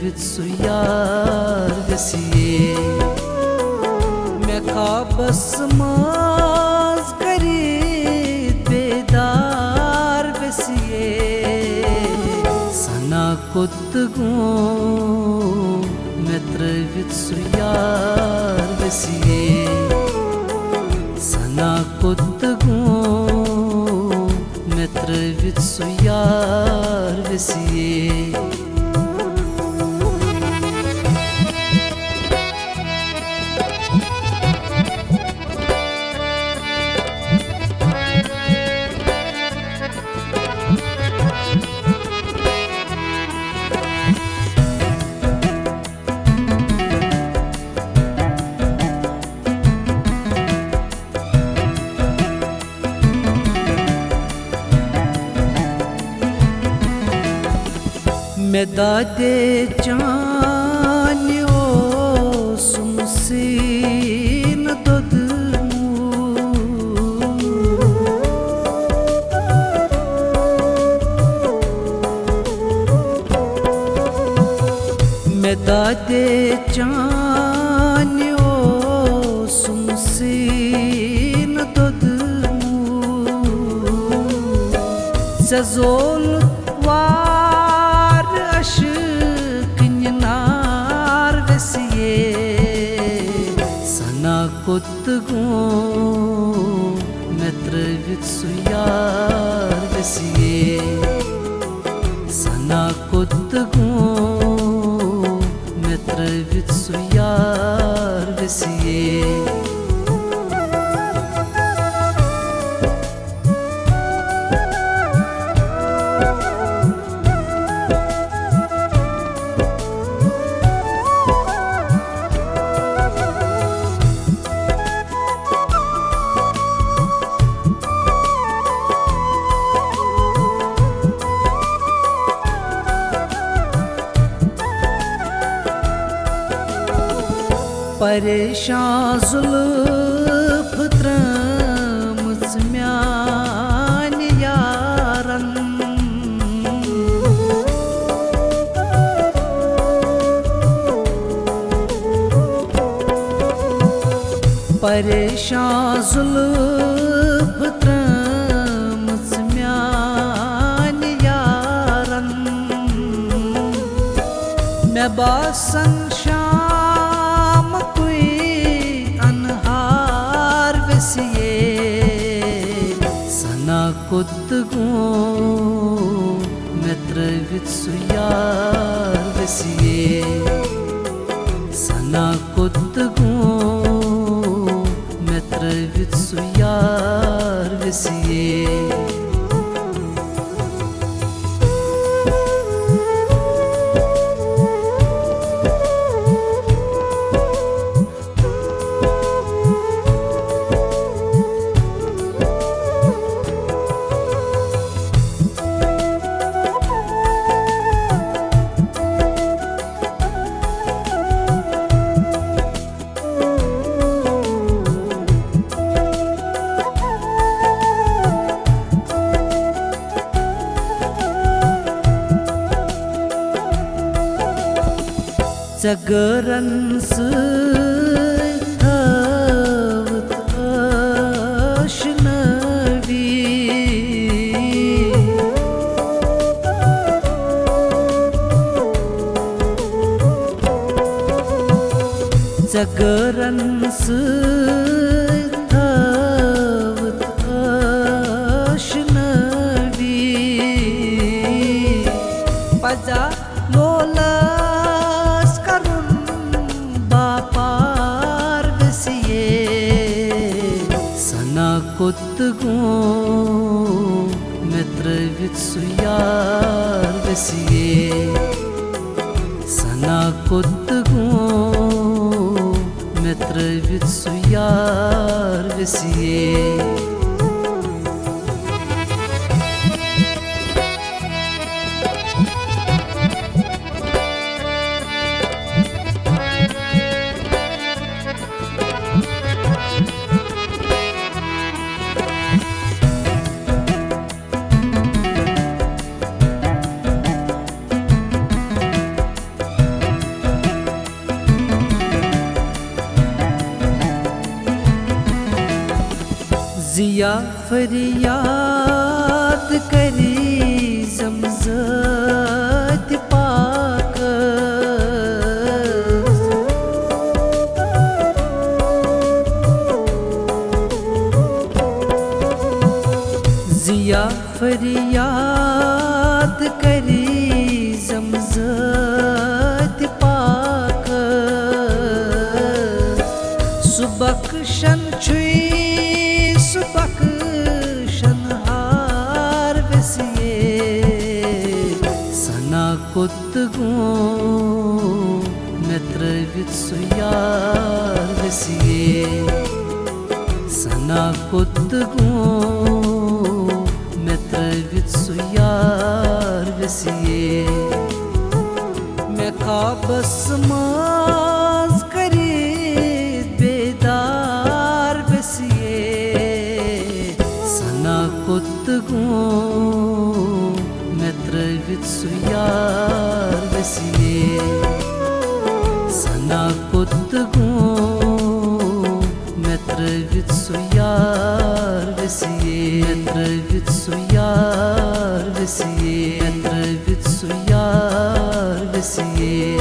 विच सु यार गसिए मैं खाबस माज करी बेदार बसिए सना कुत्तगू मित्र विच सु यार गसिए सना कुत्तगू मित्र विच सु यार गसिए मैं दादे चान्यो सुमसीन दुदमू मैं दादे चान्यो सुमसीन दुदमू सजोल सना कुत्तगू मित्र विच सु यार गसिए सना कुत्तगू मित्र विच सु यार गसिए परेशान जुल्फ त्रमच म्यान यारन परेशान जुल्फ त्रमच म्यान यारन मैं बासन सना कुत्तगू मित्र विच सु यार गसिए सना कुत्तगू मित्र विच सु यार गसिए जगरन थवत अशनवी जगरन थवत अशनवी पजा लोला कुत्तगू मित्र विच सु यार गसिए सना कुत्तगू मित्र विच सु यार गसिए Ziya feryat kari zamzat pak Ziya feryat kari zamzat pak Subakshan chui subakshan har vesiye Sana kutgu metravit suyar vesiye Sana kutgu metravit suyar vesiye Me kabas maz karit bedar vesiye Sana kutgu metravit suyar vesiye Sana kutgu metravit suyar vesiye Metravit suyar vesiye Metravit suyar vesiye